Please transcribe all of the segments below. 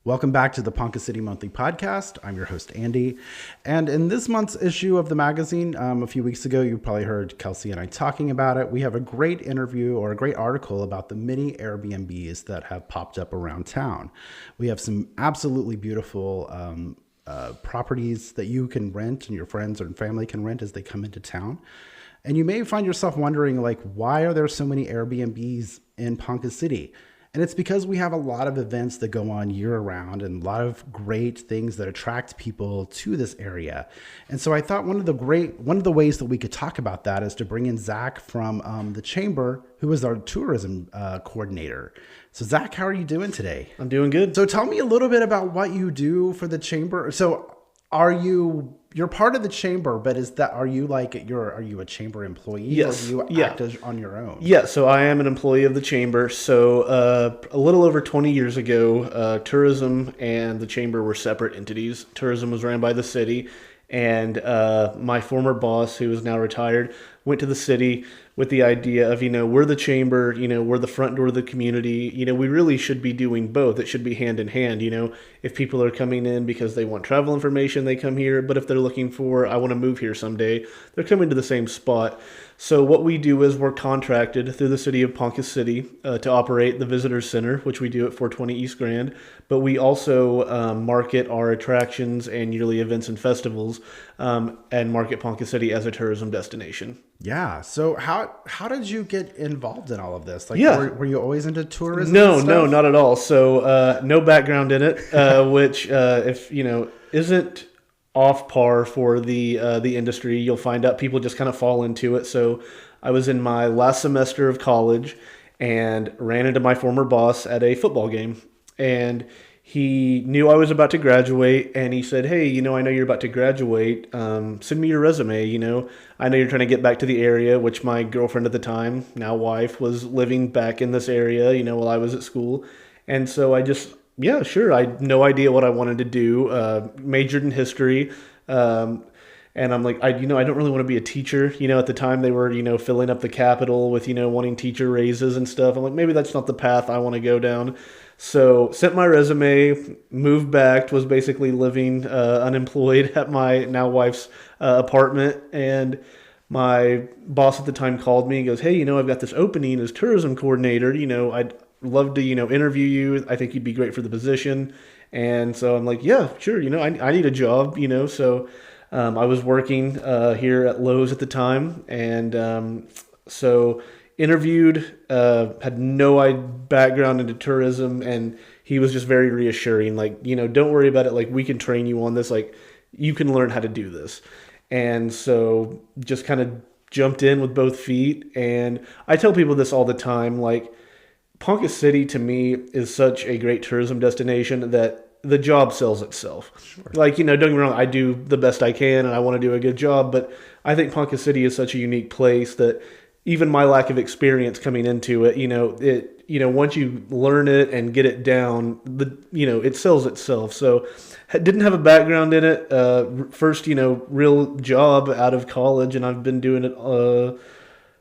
Welcome back to the Ponca City Monthly Podcast. I'm your host, Andy. And in this month's issue of the magazine, a few weeks ago, you probably heard Kelsey and I talking about it. We have a great interview or a great article about the mini Airbnbs that have popped up around town. We have some absolutely beautiful properties that you can rent and your friends and family can rent as they come into town. And you may find yourself wondering, why are there so many Airbnbs in Ponca City? And it's because we have a lot of events that go on year round and a lot of great things that attract people to this area. And so I thought one of the ways that we could talk about that is to bring in Zach from the Chamber, who is our tourism coordinator. So Zach, how are you doing today? I'm doing good. So tell me a little bit about what you do for the Chamber. So you're part of the Chamber, but are you a Chamber employee? Yes. Or do you act on your own? Yeah, so I am an employee of the Chamber. So a little over 20 years ago, tourism and the Chamber were separate entities. Tourism was ran by the city, and my former boss, who is now retired, went to the city with the idea of, we're the Chamber, we're the front door of the community. We really should be doing both. It should be hand in hand. If people are coming in because they want travel information, they come here. But if they're looking for, I want to move here someday, they're coming to the same spot. So what we do is we're contracted through the city of Ponca City to operate the Visitor Center, which we do at 420 East Grand. But we also market our attractions and yearly events and festivals and market Ponca City as a tourism destination. Yeah. So how did you get involved in all of this? Were you always into tourism? No, not at all. So no background in it, which isn't off par for the industry. You'll find out people just kind of fall into it. So I was in my last semester of college and ran into my former boss at a football game, and he knew I was about to graduate, and he said, "Hey, I know you're about to graduate. Send me your resume. I know you're trying to get back to the area," which my girlfriend at the time, now wife, was living back in this area, while I was at school. And so I just, yeah, sure. I had no idea what I wanted to do. Majored in history. And I'm like, I don't really want to be a teacher. At the time they were, filling up the Capitol with, wanting teacher raises and stuff. I'm like, maybe that's not the path I want to go down. So sent my resume, moved back, was basically living unemployed at my now wife's apartment. And my boss at the time called me and goes, "Hey, I've got this opening as tourism coordinator. I'd love to, interview you. I think you'd be great for the position." And so I'm like, yeah, sure. I need a job, so I was working here at Lowe's at the time. And so interviewed, had no background into tourism, and he was just very reassuring. Don't worry about it. We can train you on this. You can learn how to do this. And so just kind of jumped in with both feet. And I tell people this all the time, Ponca City to me is such a great tourism destination that the job sells itself. Sure. Don't get me wrong, I do the best I can and I want to do a good job, but I think Ponca City is such a unique place that even my lack of experience coming into it, once you learn it and get it down, it sells itself. So didn't have a background in it. First, real job out of college, and I've been doing it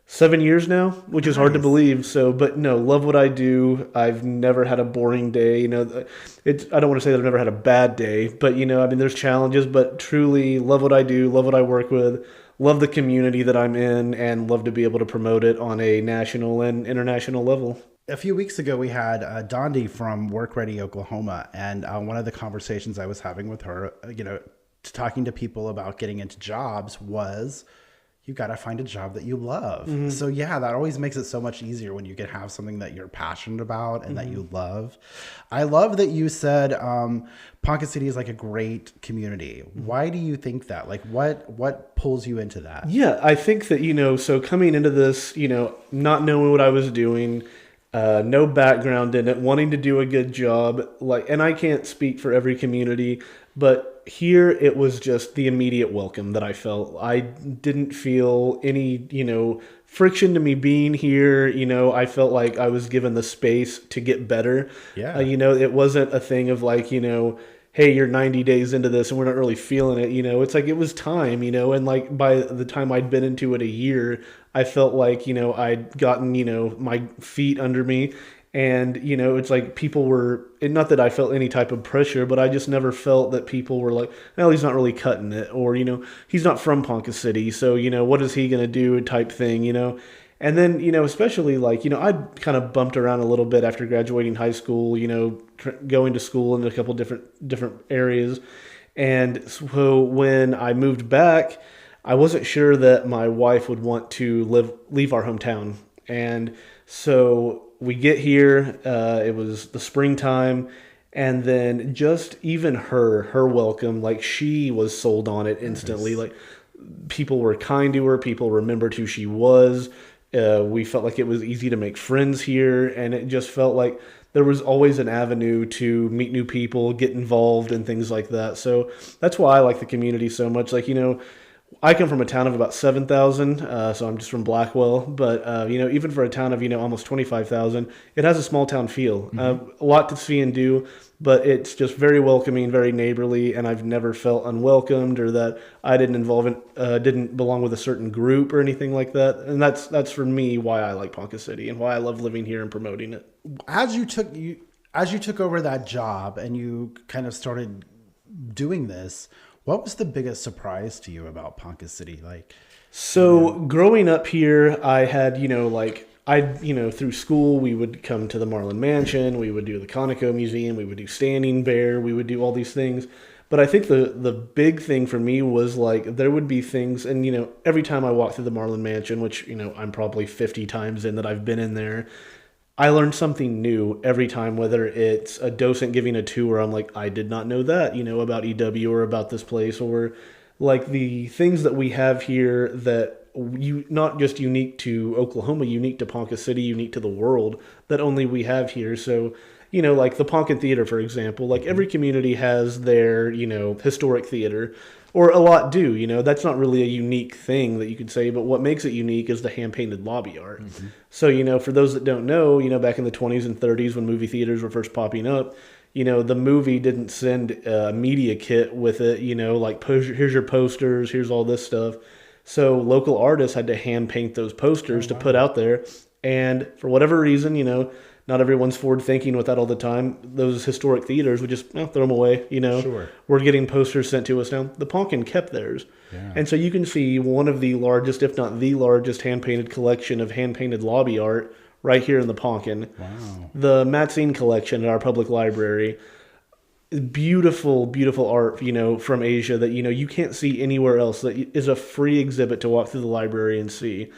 7 years now, which is hard to believe. So, but no, love what I do. I've never had a boring day. I don't want to say that I've never had a bad day, but there's challenges, but truly love what I do, love what I work with, love the community that I'm in, and love to be able to promote it on a national and international level. A few weeks ago, we had Dondi from Work Ready, Oklahoma, and one of the conversations I was having with her, talking to people about getting into jobs was, you got to find a job that you love. Mm-hmm. So yeah, that always makes it so much easier when you can have something that you're passionate about and that you love. I love that you said Ponca City is a great community. Why do you think that? What pulls you into that? Yeah, I think that, so coming into this, not knowing what I was doing, no background in it, wanting to do a good job, and I can't speak for every community, but here it was just the immediate welcome that I felt. I didn't feel any, friction to me being here. I felt like I was given the space to get better. Yeah. It wasn't a thing of hey, you're 90 days into this and we're not really feeling it. It's it was time, and by the time I'd been into it a year, I felt like, I'd gotten, my feet under me. And, it's like people were, and not that I felt any type of pressure, but I just never felt that people were like, well, he's not really cutting it. Or, he's not from Ponca City. So, what is he going to do type thing, And then, especially like, I'd kind of bumped around a little bit after graduating high school, going to school in a couple different areas. And so when I moved back, I wasn't sure that my wife would want to leave our hometown. And so we get here, it was the springtime, and then just even her welcome, like she was sold on it instantly. Nice. Like people were kind to her, people remembered who she was. We felt like it was easy to make friends here, and it just felt like there was always an avenue to meet new people, get involved, and things like that. So that's why I like the community so much. Like, I come from a town of about 7,000, so I'm just from Blackwell. But, even for a town of, almost 25,000, it has a small town feel. A lot to see and do, but it's just very welcoming, very neighborly, and I've never felt unwelcomed or that I didn't belong with a certain group or anything like that. And that's for me why I like Ponca City and why I love living here and promoting it. As you took over that job and you kind of started doing this, what was the biggest surprise to you about Ponca City? Growing up here, I had, through school, we would come to the Marlin Mansion, we would do the Conoco Museum, we would do Standing Bear, we would do all these things. But I think the big thing for me was like, there would be things, and, every time I walked through the Marlin Mansion, which, I'm probably 50 times in that I've been in there, I learned something new every time, whether it's a docent giving a tour. I'm like, I did not know that, about EW or about this place, or like the things that we have here that not just unique to Oklahoma, unique to Ponca City, unique to the world, that only we have here. So, like the Ponca Theater, for example, like every community has their, historic theater. Or a lot do, that's not really a unique thing that you could say, but what makes it unique is the hand-painted lobby art. Mm-hmm. So, for those that don't know, back in the 20s and 30s when movie theaters were first popping up, the movie didn't send a media kit with it, like here's your posters, here's all this stuff. So local artists had to hand-paint those posters to put out there. And for whatever reason, not everyone's forward thinking with that all the time. Those historic theaters would just throw them away. Sure. We're getting posters sent to us now. The Poncan kept theirs. Yeah. And so you can see one of the largest, if not the largest, hand-painted collection of hand-painted lobby art right here in the Poncan. Wow. The Matzine collection at our public library. Beautiful, beautiful art, from Asia that, you can't see anywhere else. That is a free exhibit to walk through the library and see.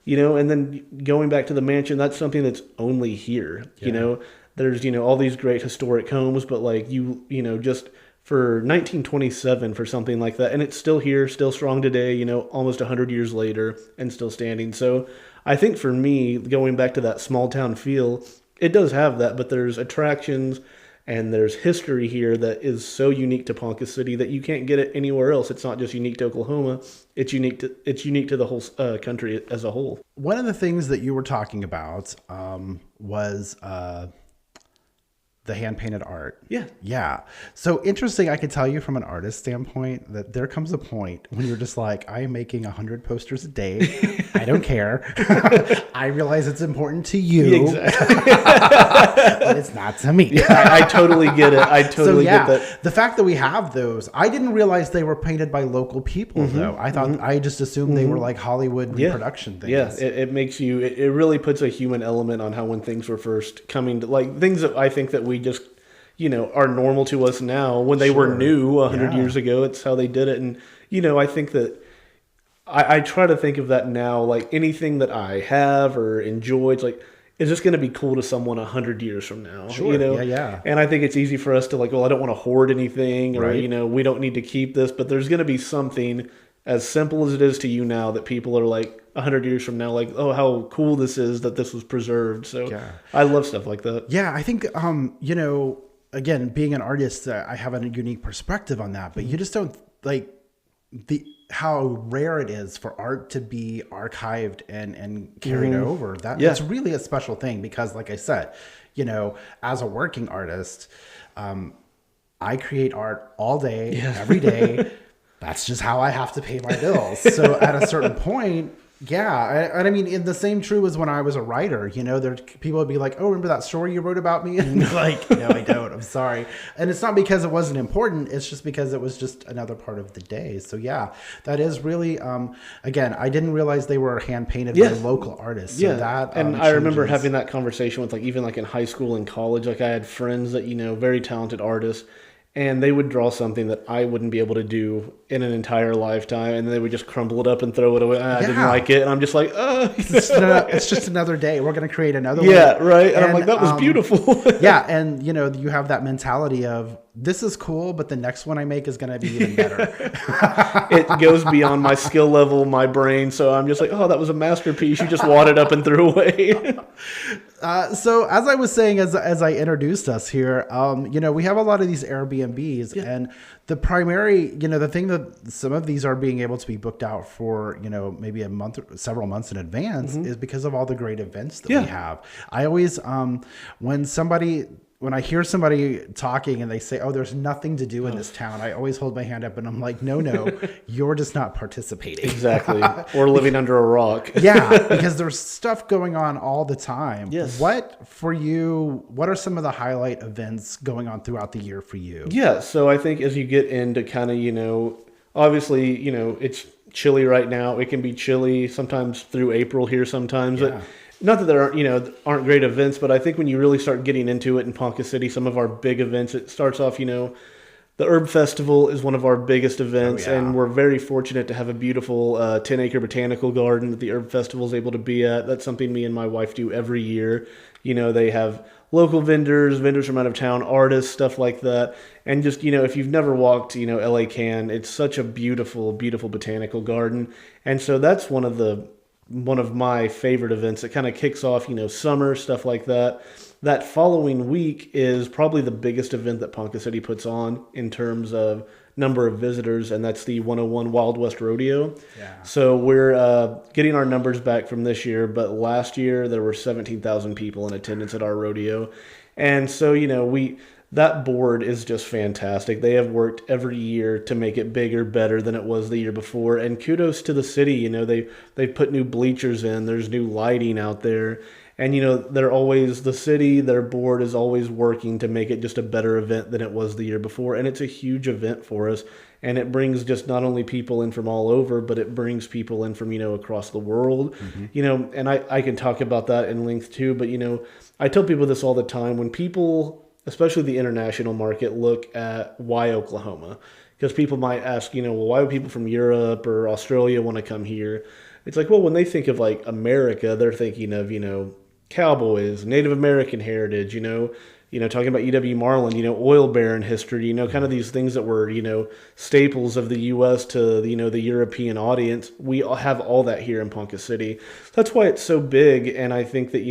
And then going back to the mansion, that's something that's only here. Yeah. There's, all these great historic homes, but like just for 1927 for something like that. And it's still here, still strong today, almost 100 years later and still standing. So I think for me, going back to that small town feel, it does have that, but there's attractions and there's history here that is so unique to Ponca City that you can't get it anywhere else. It's not just unique to Oklahoma. It's unique to the whole country as a whole. One of the things that you were talking about was the hand-painted art. Yeah. Yeah. So interesting, I could tell you from an artist standpoint that there comes a point when you're just like, I am making 100 posters a day. I don't care. I realize it's important to you. Exactly. But it's not to me. Yeah, I totally get it. I totally get that. The fact that we have those, I didn't realize they were painted by local people, though. I thought, I just assumed they were like Hollywood reproduction things. Yeah, it makes you, it really puts a human element on how when things were first coming to, like, things that I think that we just, are normal to us now. When they were new 100 years ago, it's how they did it. And, I think that I try to think of that now, like anything that I have or enjoy, it's like, is this going to be cool to someone 100 years from now? Sure. Yeah. And I think it's easy for us to like, well, I don't want to hoard anything or, we don't need to keep this, but there's going to be something as simple as it is to you now that people are like 100 years from now, like, oh, how cool this is that this was preserved. So I love stuff like that. Yeah. I think, again, being an artist, I have a unique perspective on that, but you just don't like how rare it is for art to be archived and carried over. It's really a special thing because, like I said, as a working artist, I create art all day, every day. That's just how I have to pay my bills. So at a certain point, Yeah, and I mean, the same true as when I was a writer. There people would be like, "Oh, remember that story you wrote about me?" And you're like, "No, I don't. I'm sorry." And it's not because it wasn't important. It's just because it was just another part of the day. So yeah, that is really. Again, I didn't realize they were hand painted by local artists. So that and I remember having that conversation with even in high school and college. I had friends that very talented artists. And they would draw something that I wouldn't be able to do in an entire lifetime, and they would just crumble it up and throw it away. I didn't like it, and I'm just like, oh. It's just another day. We're going to create another one. Yeah, right. And I'm like, that was beautiful. Yeah, and you have that mentality of, this is cool, but the next one I make is going to be even better. It goes beyond my skill level, my brain. So I'm just like, oh, that was a masterpiece. You just wadded up and threw away. So as I was saying, as I introduced us here, we have a lot of these Airbnbs, and the primary, the thing that some of these are being able to be booked out for, maybe a month, several months in advance, is because of all the great events that we have. I always, when I hear somebody talking and they say, "Oh, there's nothing to do in this town," I always hold my hand up and I'm like, no, you're just not participating. Exactly. Or living under a rock. Yeah, because there's stuff going on all the time. Yes. What are some of the highlight events going on throughout the year for you? Yeah, so I think as you get into kind of, obviously, it's chilly right now. It can be chilly sometimes through April here sometimes. Yeah. But not that there aren't great events, but I think when you really start getting into it in Ponca City, some of our big events, it starts off, the Herb Festival is one of our biggest events, and we're very fortunate to have a beautiful 10-acre botanical garden that the Herb Festival is able to be at. That's something me and my wife do every year. They have local vendors from out of town, artists, stuff like that. And just, if you've never walked, LA Can, it's such a beautiful, beautiful botanical garden. And so that's one of my favorite events. It kind of kicks off, summer, stuff like that. That following week is probably the biggest event that Ponca City puts on in terms of number of visitors, and that's the 101 Wild West Rodeo. Yeah. So we're getting our numbers back from this year, but last year there were 17,000 people in attendance at our rodeo. And so, that board is just fantastic. They have worked every year to make it bigger, better than it was the year before. And kudos to the city. They've put new bleachers in. There's new lighting out there. And, their board is always working to make it just a better event than it was the year before. And it's a huge event for us. And it brings just not only people in from all over, but it brings people in from, across the world. Mm-hmm. And I can talk about that in length too. But, I tell people this all the time. When people, especially the international market, look at why Oklahoma, because people might ask, well, why would people from Europe or Australia want to come here? It's like, well, when they think of America, they're thinking of, cowboys, Native American heritage, talking about E.W. Marlin, oil baron history, kind of these things that were, staples of the U.S. to, the European audience. We all have all that here in Ponca City. That's why it's so big. And I think that,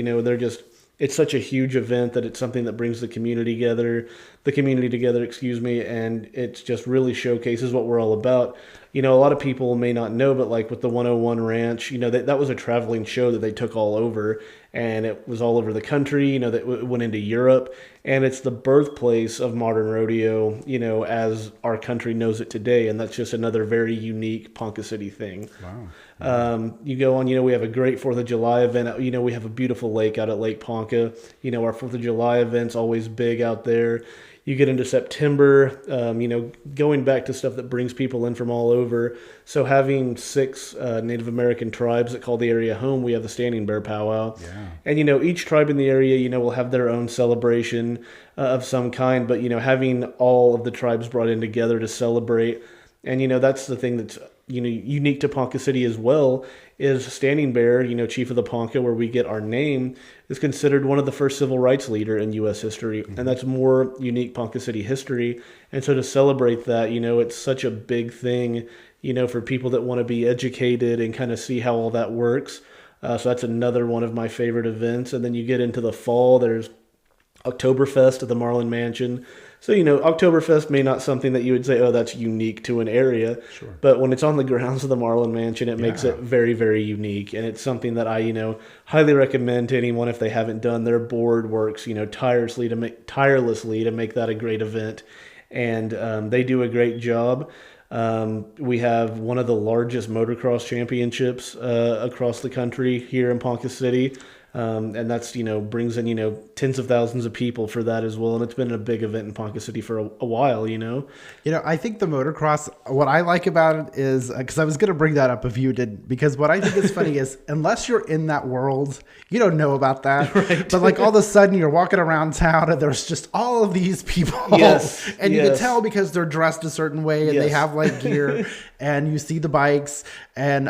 it's such a huge event that it's something that brings the community together, and it just really showcases what we're all about. A lot of people may not know, but with the 101 Ranch, that was a traveling show that they took all over, and it was all over the country, that went into Europe, and it's the birthplace of modern rodeo, as our country knows it today, and that's just another very unique Ponca City thing. Wow. You go on, we have a great 4th of July event. We have a beautiful lake out at Lake Ponca. Our 4th of July event's always big out there. You get into September, going back to stuff that brings people in from all over. So having 6 Native American tribes that call the area home, we have the Standing Bear Powwow. Yeah. And, each tribe in the area, will have their own celebration of some kind. But, having all of the tribes brought in together to celebrate. And, that's the thing that's, unique to Ponca City as well, is Standing Bear, Chief of the Ponca, where we get our name, is considered one of the first civil rights leader in U.S. history. Mm-hmm. And that's more unique Ponca City history. And so to celebrate that, it's such a big thing, for people that want to be educated and kind of see how all that works. So that's another one of my favorite events. And then you get into the fall, there's Oktoberfest at the Marlin Mansion. So, Oktoberfest may not something that you would say, oh, that's unique to an area. Sure. But when it's on the grounds of the Marlin Mansion, it makes it very, very unique. And it's something that I, highly recommend to anyone if they haven't done. Their board works, tirelessly to make that a great event. And they do a great job. We have one of the largest motocross championships across the country here in Ponca City. And that's, brings in, tens of thousands of people for that as well. And it's been a big event in Ponca City for a while, I think the motocross, what I like about it is, because I was going to bring that up if you did, because what I think is funny is unless you're in that world, you don't know about that. Right. But like all of a sudden you're walking around town and there's just all of these people. Yes. And you can tell because they're dressed a certain way and they have like gear and you see the bikes and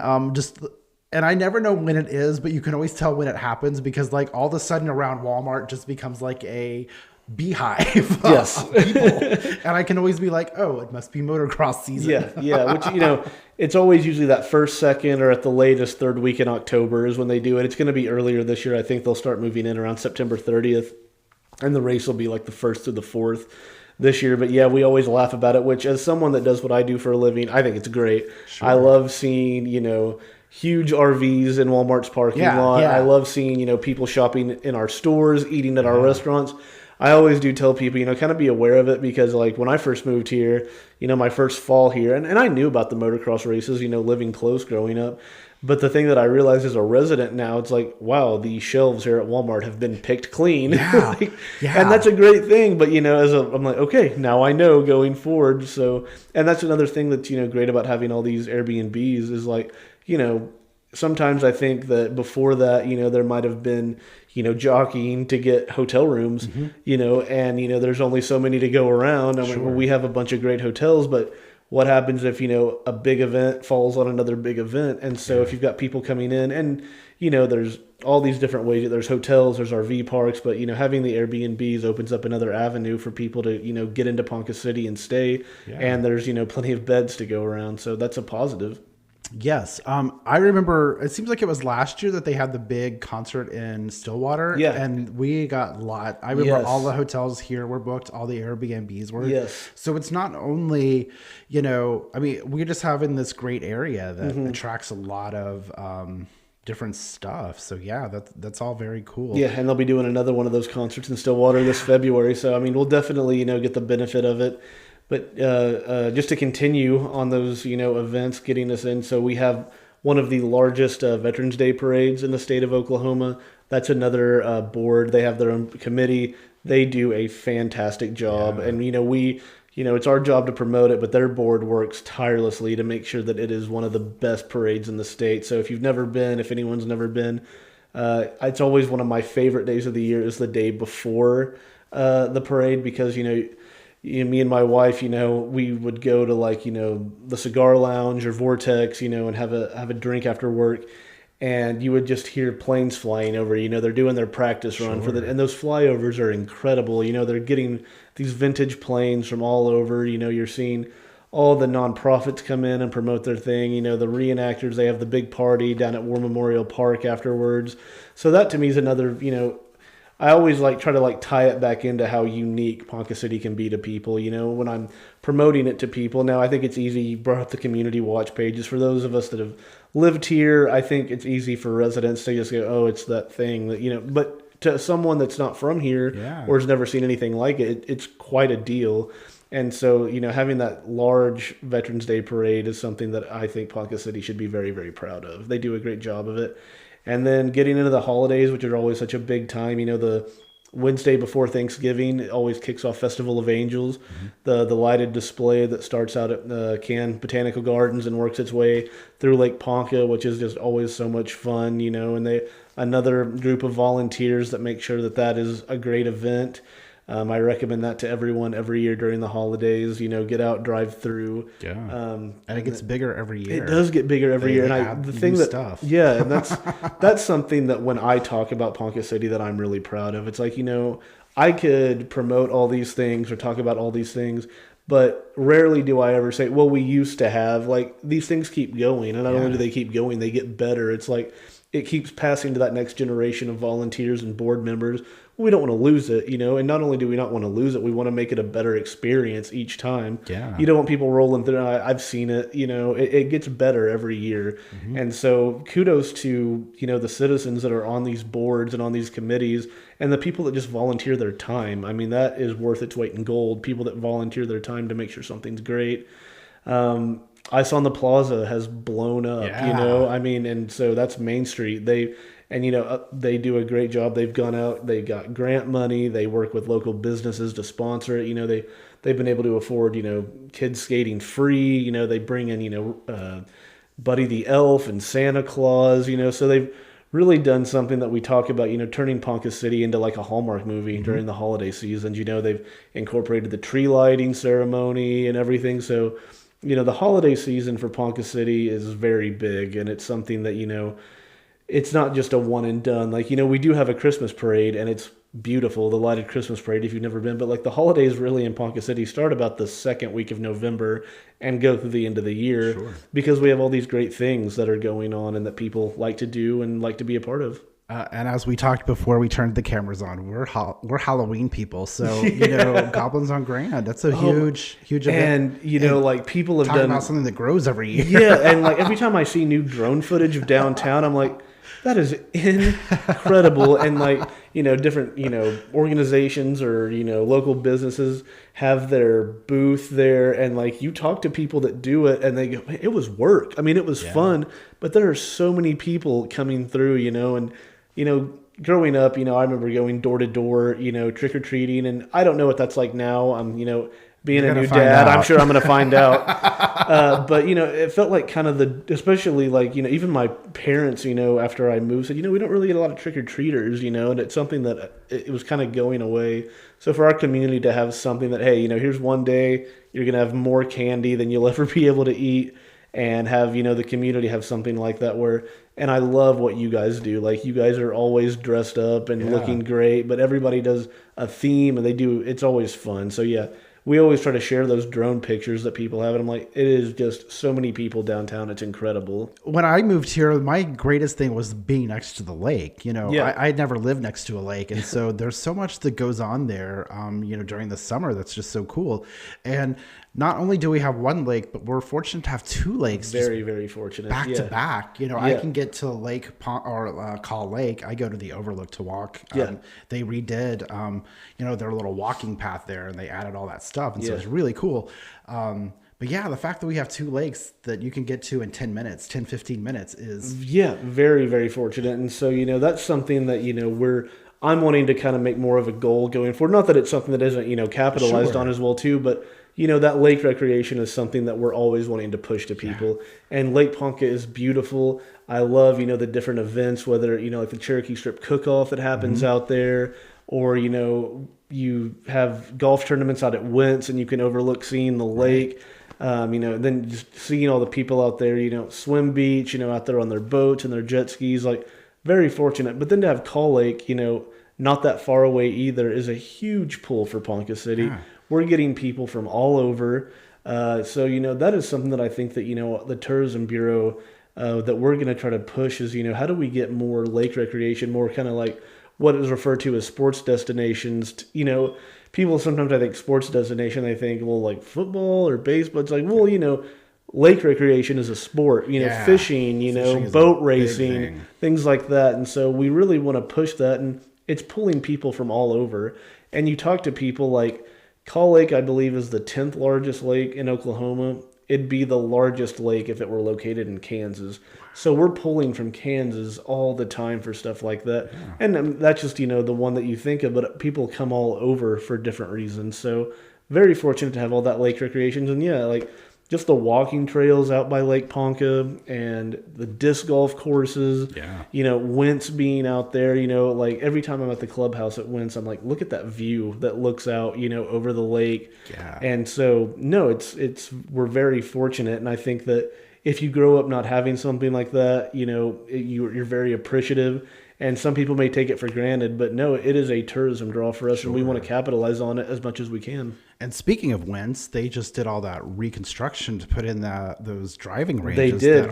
and I never know when it is, but you can always tell when it happens because like all of a sudden around Walmart just becomes like a beehive of people. And I can always be like, oh, it must be motocross season. Yeah. Which, it's always usually that first, second, or at the latest third week in October is when they do it. It's going to be earlier this year. I think they'll start moving in around September 30th. And the race will be like the 1st through the 4th this year. But yeah, we always laugh about it, which as someone that does what I do for a living, I think it's great. Sure. I love seeing, huge RVs in Walmart's parking lot. I love seeing, people shopping in our stores, eating at our restaurants. I always do tell people, kind of be aware of it because like when I first moved here, my first fall here, and I knew about the motocross races, living close growing up. But the thing that I realized as a resident now, it's like, wow, the shelves here at Walmart have been picked clean. Yeah. And that's a great thing. But, I'm like, okay, now I know going forward. So, and that's another thing that's, great about having all these Airbnbs is like, sometimes I think that before that, there might have been, jockeying to get hotel rooms, and, there's only so many to go around. I mean, we have a bunch of great hotels, but what happens if, a big event falls on another big event? And so if you've got people coming in and, there's all these different ways. There's hotels, there's RV parks, but, having the Airbnbs opens up another avenue for people to, get into Ponca City and stay. Yeah. And there's, plenty of beds to go around. So that's a positive. Yes. I remember it seems like it was last year that they had the big concert in Stillwater. Yeah. And we got a lot. I remember all the hotels here were booked, all the Airbnbs were. Yes. So it's not only, we're just having this great area that attracts a lot of different stuff. So yeah, that's all very cool. Yeah. And they'll be doing another one of those concerts in Stillwater this February. So, we'll definitely, get the benefit of it. But just to continue on those, events, getting us in. So we have one of the largest Veterans Day parades in the state of Oklahoma. That's another board. They have their own committee. They do a fantastic job. Yeah. And, it's our job to promote it, but their board works tirelessly to make sure that it is one of the best parades in the state. So if you've never been, if anyone's never been, it's always one of my favorite days of the year is the day before the parade because, me and my wife, we would go to like, the cigar lounge or Vortex, and have a drink after work. And you would just hear planes flying over, they're doing their practice run for and those flyovers are incredible. They're getting these vintage planes from all over, you're seeing all the nonprofits come in and promote their thing. The reenactors, they have the big party down at War Memorial Park afterwards. So that to me is another, I always try to tie it back into how unique Ponca City can be to people, when I'm promoting it to people. Now, I think it's easy. You brought up the community watch pages. For those of us that have lived here, I think it's easy for residents to just go, oh, it's that thing that, but to someone that's not from here or has never seen anything like it, it's quite a deal. And so, having that large Veterans Day parade is something that I think Ponca City should be very, very proud of. They do a great job of it. And then getting into the holidays, which are always such a big time, the Wednesday before Thanksgiving, it always kicks off Festival of Angels, the lighted display that starts out at Cannes Botanical Gardens and works its way through Lake Ponca, which is just always so much fun, and another group of volunteers that make sure that is a great event. I recommend that to everyone every year during the holidays. Get out, drive through. Yeah, and it gets bigger every year. It does get bigger every year, and the thing that stuff. Yeah, and that's something that when I talk about Ponca City that I'm really proud of. It's like I could promote all these things or talk about all these things, but rarely do I ever say, well, we used to have these things keep going, and not only do they keep going, they get better. It's like it keeps passing to that next generation of volunteers and board members. We don't want to lose it, and not only do we not want to lose it, we want to make it a better experience each time. Yeah. You don't want people rolling through. I've seen it, it gets better every year. Mm-hmm. And so kudos to, the citizens that are on these boards and on these committees and the people that just volunteer their time. I mean, that is worth its weight in gold. People that volunteer their time to make sure something's great. Ice on the Plaza has blown up, Yeah. I mean, and so that's Main Street. They do a great job. They've gone out, they got grant money, they work with local businesses to sponsor it. They've been able to afford, kids skating free. They bring in, Buddy the Elf and Santa Claus, so they've really done something that we talk about, turning Ponca City into like a Hallmark movie during the holiday seasons. They've incorporated the tree lighting ceremony and everything. So, the holiday season for Ponca City is very big, and it's something that, it's not just a one and done. Like, we do have a Christmas parade, and it's beautiful, the lighted Christmas parade if you've never been. But like the holidays really in Ponca City start about the second week of November and go through the end of the year. Sure. Because we have all these great things that are going on and that people like to do and like to be a part of. And as we talked before we turned the cameras on, we're Halloween people. So, Goblins on Grand, that's a huge event. And, like people have Talking done about something that grows every year. Yeah, and like every time I see new drone footage of downtown, I'm like, that is incredible. And like, different, organizations or, local businesses have their booth there. And like you talk to people that do it and they go, it was work. I mean, it was fun, but there are so many people coming through, and, growing up, I remember going door to door, trick or treating. And I don't know what that's like now. I'm, being a new dad, I'm sure I'm going to find out. But, it felt like kind of especially like, even my parents, after I moved said, we don't really get a lot of trick-or-treaters, and it's something that it was kind of going away. So for our community to have something that, hey, here's one day you're going to have more candy than you'll ever be able to eat, and have, the community have something like that and I love what you guys do. Like you guys are always dressed up and looking great, but everybody does a theme and it's always fun. So yeah. We always try to share those drone pictures that people have. And I'm like, it is just so many people downtown. It's incredible. When I moved here, my greatest thing was being next to the lake. I had never lived next to a lake. And so there's so much that goes on there, during the summer that's just so cool. And not only do we have one lake, but we're fortunate to have two lakes. Very, very fortunate. Back to back. I can get to Call Lake. I go to the Overlook to walk. They redid, their little walking path there, and they added all that stuff. And so it's really cool. But yeah, the fact that we have two lakes that you can get to in 10 minutes, 10, 15 minutes is... Yeah, very, very fortunate. And so, that's something that, I'm wanting to kind of make more of a goal going forward. Not that it's something that isn't, capitalized on as well too, but that lake recreation is something that we're always wanting to push to people. Yeah. And Lake Ponca is beautiful. I love, the different events, whether, like the Cherokee Strip Cook-Off that happens out there, or, you have golf tournaments out at Wentz and you can overlook seeing the lake. Then just seeing all the people out there, swim beach, out there on their boats and their jet skis, like very fortunate. But then to have Call Lake, not that far away either, is a huge pull for Ponca City. Yeah. We're getting people from all over. So, that is something that I think that, the Tourism Bureau that we're going to try to push is, how do we get more lake recreation, more kind of like what is referred to as sports destinations. People sometimes, I think sports destination, they think, well, like football or baseball. It's like, well, lake recreation is a sport, fishing, fishing boat racing, things like that. And so we really want to push that, and it's pulling people from all over. And you talk to people like Call Lake, I believe, is the 10th largest lake in Oklahoma. It'd be the largest lake if it were located in Kansas. So we're pulling from Kansas all the time for stuff like that. Yeah. And that's just, the one that you think of, but people come all over for different reasons. So very fortunate to have all that lake recreation. And yeah, like just the walking trails out by Lake Ponca and the disc golf courses, Wentz being out there, like every time I'm at the clubhouse at Wentz, I'm like, look at that view that looks out, over the lake. Yeah. And so, no, we're very fortunate. And I think that if you grow up not having something like that, you're very appreciative. And some people may take it for granted, but no, it is a tourism draw for us, and we want to capitalize on it as much as we can. And speaking of Wentz, they just did all that reconstruction to put in those driving ranges. They did,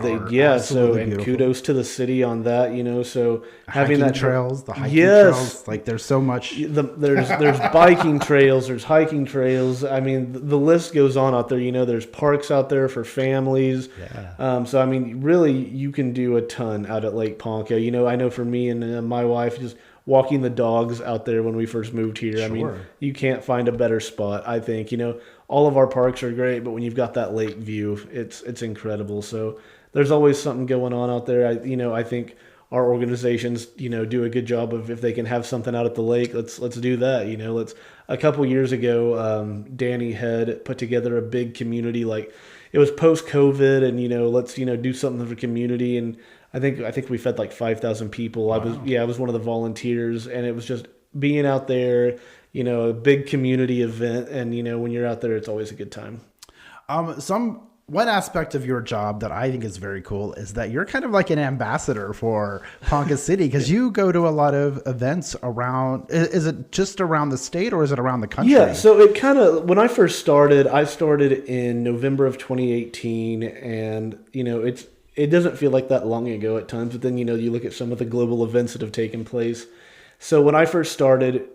So and beautiful. Kudos to the city on that. So having that trails, the hiking trails, like there's so much. There's biking trails, there's hiking trails. I mean, the list goes on out there. There's parks out there for families. Yeah. So I mean, really, you can do a ton out at Lake Ponca. I know for me and my wife just walking the dogs out there when we first moved here. I mean, you can't find a better spot, I think. All of our parks are great, but when you've got that lake view, it's incredible. So there's always something going on out there. I think our organizations, do a good job of, if they can have something out at the lake, let's do that. A couple years ago, Danny had put together a big community, like it was post COVID, and let's do something for the community. And I think we fed like 5,000 people. Wow. I was one of the volunteers, and it was just being out there, a big community event, and when you're out there, it's always a good time. One aspect of your job that I think is very cool is that you're kind of like an ambassador for Ponca City, because you go to a lot of events around. Is it just around the state, or is it around the country? Yeah, so it kind of, when I first started, I started in November of 2018, and it doesn't feel like that long ago at times, but then you look at some of the global events that have taken place. So when I first started,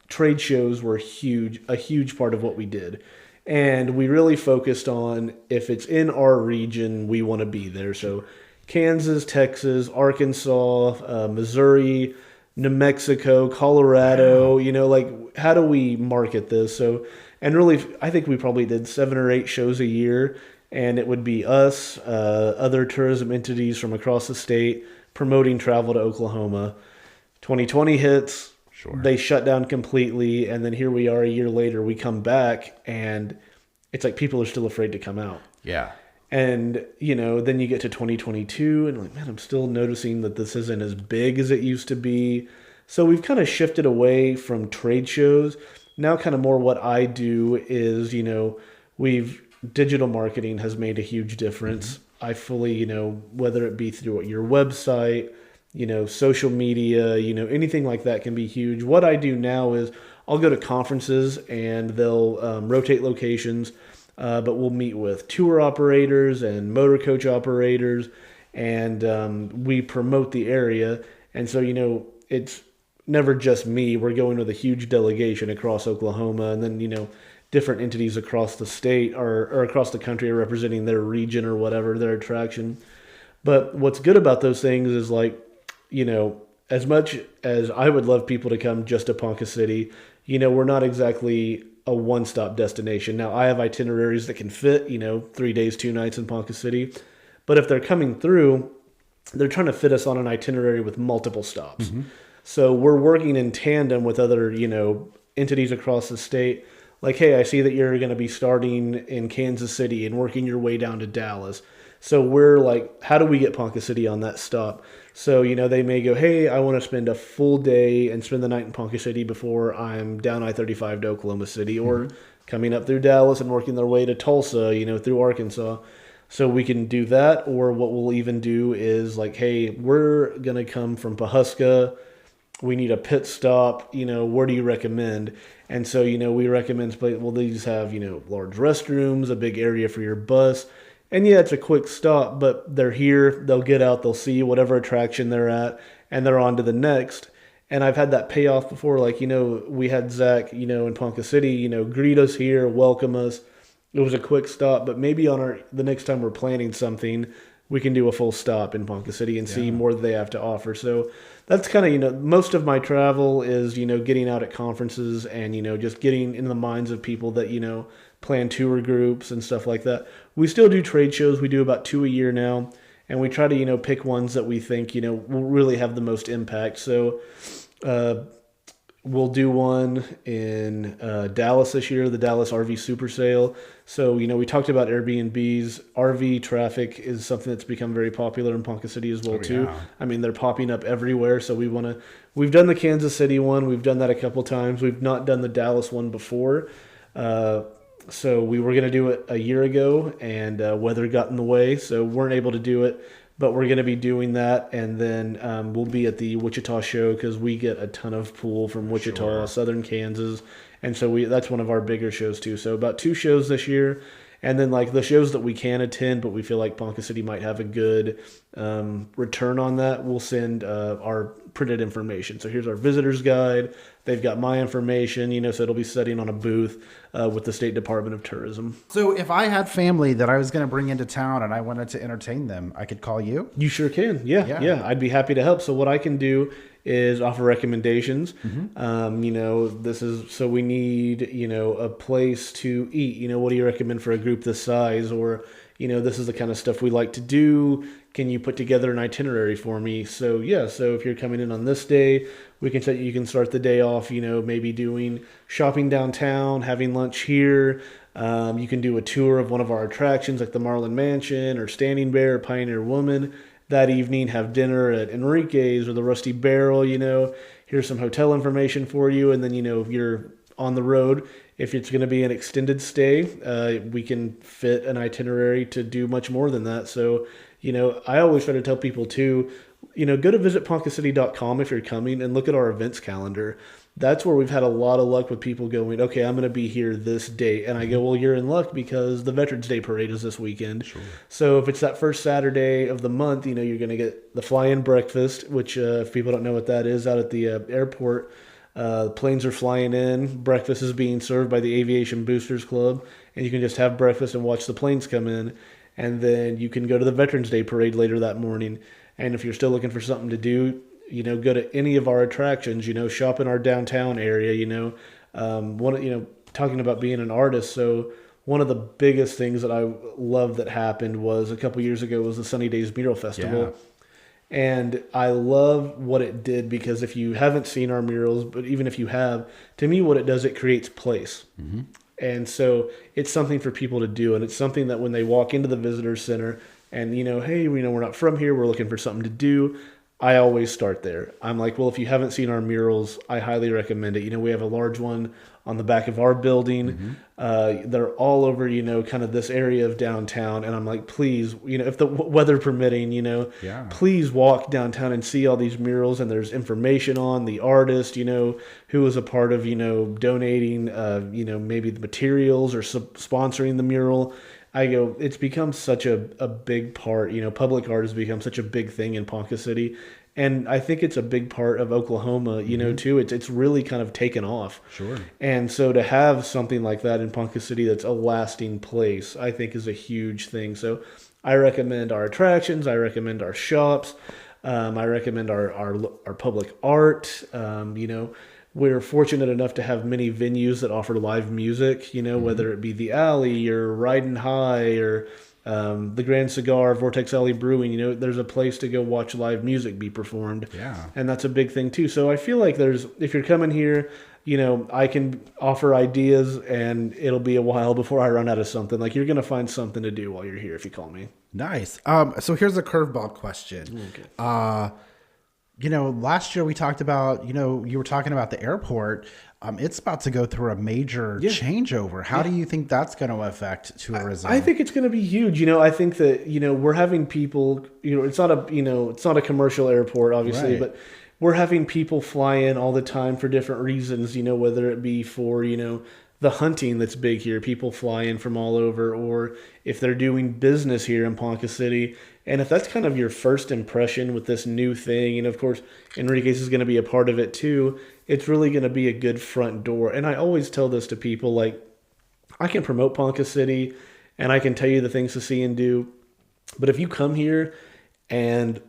trade shows were a huge part of what we did. And we really focused on, if it's in our region, we want to be there. So Kansas, Texas, Arkansas, Missouri, New Mexico, Colorado, how do we market this? So, and really, I think we probably did 7 or 8 shows a year, and it would be us, other tourism entities from across the state promoting travel to Oklahoma. 2020 hits. Sure. They shut down completely, and then here we are a year later. We come back, and it's like people are still afraid to come out. Yeah. And, then you get to 2022, and like, man, I'm still noticing that this isn't as big as it used to be. So we've kind of shifted away from trade shows. Now kind of more what I do is, digital marketing has made a huge difference. Mm-hmm. I fully, whether it be through your website, social media, anything like that can be huge. What I do now is I'll go to conferences, and they'll rotate locations, but we'll meet with tour operators and motor coach operators, and we promote the area. And so, it's never just me. We're going with a huge delegation across Oklahoma, and then, different entities across the state or across the country are representing their region or whatever, their attraction. But what's good about those things is, like, as much as I would love people to come just to Ponca City, we're not exactly a one-stop destination. Now, I have itineraries that can fit, 3 days, 2 nights in Ponca City. But if they're coming through, they're trying to fit us on an itinerary with multiple stops. Mm-hmm. So we're working in tandem with other, entities across the state. Like, hey, I see that you're going to be starting in Kansas City and working your way down to Dallas. So we're like, how do we get Ponca City on that stop? So, they may go, hey, I want to spend a full day and spend the night in Ponca City before I'm down I-35 to Oklahoma City, or coming up through Dallas and working their way to Tulsa, through Arkansas. So we can do that. Or what we'll even do is like, hey, we're going to come from Pawhuska. We need a pit stop. Where do you recommend? And so, we recommend, these have, large restrooms, a big area for your bus. And yeah, it's a quick stop, but they're here, they'll get out, they'll see whatever attraction they're at, and they're on to the next. And I've had that payoff before, like, we had Zach, in Ponca City, greet us here, welcome us. It was a quick stop, but maybe on the next time we're planning something, we can do a full stop in Ponca City and see more that they have to offer. So that's kind of, most of my travel is, getting out at conferences and, just getting in the minds of people that, plan tour groups and stuff like that. We still do trade shows. We do about 2 a year now, and we try to, pick ones that we think, will really have the most impact. So we'll do one in Dallas this year, the Dallas RV Super Sale. So, we talked about Airbnbs. RV traffic is something that's become very popular in Ponca City as well, too. Yeah. I mean, they're popping up everywhere. So we've done the Kansas City one. We've done that a couple times. We've not done the Dallas one before. So we were going to do it a year ago, and weather got in the way, so weren't able to do it. But we're going to be doing that, and then we'll be at the Wichita show because we get a ton of pool from Wichita, southern Kansas, and so that's one of our bigger shows too. So about 2 shows this year, And then like the shows that we can attend, but we feel like Ponca City might have a good return on that, we'll send our printed information. So here's our visitor's guide. They've got my information, so it'll be sitting on a booth with the State Department of Tourism. So if I had family that I was going to bring into town and I wanted to entertain them, I could call you? You sure can. Yeah. I'd be happy to help. So what I can do is offer recommendations. This is, so we need, a place to eat. What do you recommend for a group this size? Or, this is the kind of stuff we like to do. Can you put together an itinerary for me? So if you're coming in on this day, you can start the day off, maybe doing shopping downtown, having lunch here. You can do a tour of one of our attractions like the Marlin Mansion or Standing Bear or Pioneer Woman. That evening, have dinner at Enrique's or the Rusty Barrel, here's some hotel information for you. And then, you're on the road. If it's going to be an extended stay, we can fit an itinerary to do much more than that. So, I always try to tell people too, go to visitponcacity.com if you're coming and look at our events calendar. That's where we've had a lot of luck with people going, okay, I'm going to be here this date. And I go, well, you're in luck because the Veterans Day Parade is this weekend. Sure. So if it's that first Saturday of the month, you're going to get the fly-in breakfast, which if people don't know what that is, out at the airport, planes are flying in. Breakfast is being served by the Aviation Boosters Club. And you can just have breakfast and watch the planes come in. And then you can go to the Veterans Day Parade later that morning. And if you're still looking for something to do, go to any of our attractions, shop in our downtown area, talking about being an artist. So one of the biggest things that I love that happened was a couple years ago was the Sunny Days Mural Festival. Yeah. And I love what it did because if you haven't seen our murals, but even if you have, to me, what it does, it creates place. Mm-hmm. And so it's something for people to do. And it's something that when they walk into the visitor center and, hey, we're not from here, we're looking for something to do, I always start there. I'm like, well, if you haven't seen our murals, I highly recommend it. We have a large one on the back of our building. Mm-hmm. They're all over, kind of this area of downtown. And I'm like, please, if the weather permitting, please walk downtown and see all these murals. And there's information on the artist, who was a part of, donating, maybe the materials or sponsoring the mural. I go, it's become such a big part, public art has become such a big thing in Ponca City. And I think it's a big part of Oklahoma, too. It's really kind of taken off. Sure. And so to have something like that in Ponca City that's a lasting place, I think is a huge thing. So I recommend our attractions. I recommend our shops. I recommend our public art. We're fortunate enough to have many venues that offer live music, whether it be the Alley or Riding High or the Grand Cigar, Vortex Alley Brewing, there's a place to go watch live music be performed. Yeah. And that's a big thing too. So I feel like if you're coming here, I can offer ideas and it'll be a while before I run out of something. Like you're going to find something to do while you're here if you call me. Nice. So here's a curveball question. Okay. Last year we talked about, you were talking about the airport. It's about to go through a major changeover. How do you think that's going to affect tourism? I think it's going to be huge. I think that, we're having people, it's not a commercial airport, obviously, Right. but we're having people fly in all the time for different reasons, whether it be for, the hunting that's big here. People fly in from all over, or if they're doing business here in Ponca City. And if that's kind of your first impression with this new thing, and of course, Enrique's is going to be a part of it too, it's really going to be a good front door. And I always tell this to people, like, I can promote Ponca City and I can tell you the things to see and do. But if you come here and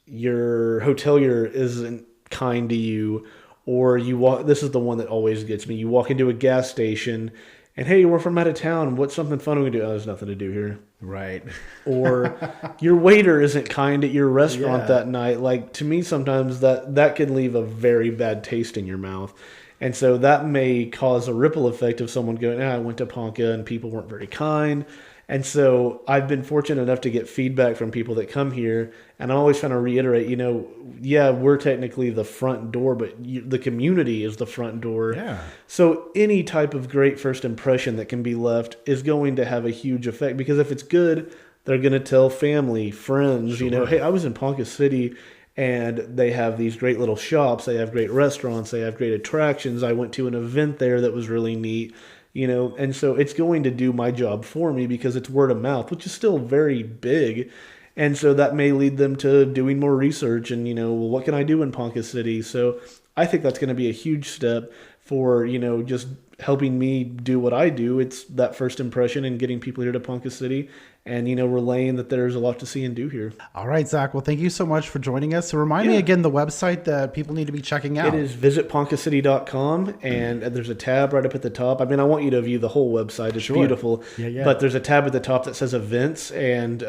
your hotelier isn't kind to you, or you walk, this is the one that always gets me. You walk into a gas station and, hey, we're from out of town. What's something fun we can do? Oh, there's nothing to do here. Right. Or your waiter isn't kind at your restaurant that night. Like, to me, sometimes that can leave a very bad taste in your mouth. And so that may cause a ripple effect of someone going, I went to Ponca and people weren't very kind. And so I've been fortunate enough to get feedback from people that come here. And I'm always trying to reiterate, we're technically the front door, but the community is the front door. Yeah. So any type of great first impression that can be left is going to have a huge effect. Because if it's good, they're going to tell family, friends, hey, I was in Ponca City and they have these great little shops. They have great restaurants. They have great attractions. I went to an event there that was really neat. and so it's going to do my job for me because it's word of mouth, which is still very big. And so that may lead them to doing more research and, well, what can I do in Ponca City? So I think that's going to be a huge step for, just helping me do what I do. It's that first impression and getting people here to Ponca City and, relaying that there's a lot to see and do here. All right, Zach. Well, thank you so much for joining us. So remind me again the website that people need to be checking out. It is visitponcacity.com, and there's a tab right up at the top. I mean, I want you to view the whole website. It's beautiful. Yeah. But there's a tab at the top that says events, and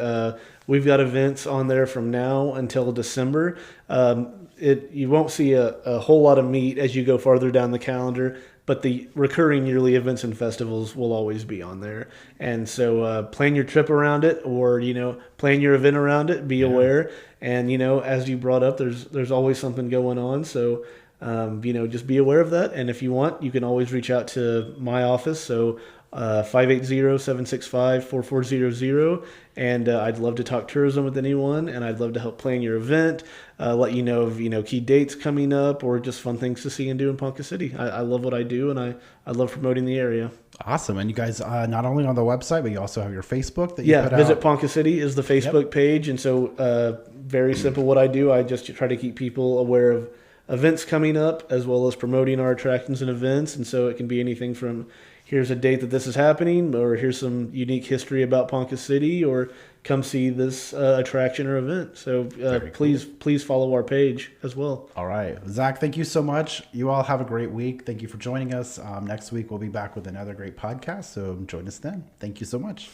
we've got events on there from now until December. You won't see a whole lot of meat as you go farther down the calendar, but the recurring yearly events and festivals will always be on there. And so plan your trip around it, or, plan your event around it, be aware. And, as you brought up, there's always something going on. So, just be aware of that. And if you want, you can always reach out to my office. So 580-765-4400. And I'd love to talk tourism with anyone, and I'd love to help plan your event, let you know of, key dates coming up, or just fun things to see and do in Ponca City. I love what I do, and I love promoting the area. Awesome. And you guys, not only on the website, but you also have your Facebook that you put out. Visit Ponca City is the Facebook page. And so very simple what I do. I just try to keep people aware of events coming up, as well as promoting our attractions and events. And so it can be anything from, here's a date that this is happening, or here's some unique history about Ponca City, or come see this attraction or event. So please follow our page as well. All right. Zach, thank you so much. You all have a great week. Thank you for joining us. Next week, we'll be back with another great podcast. So join us then. Thank you so much.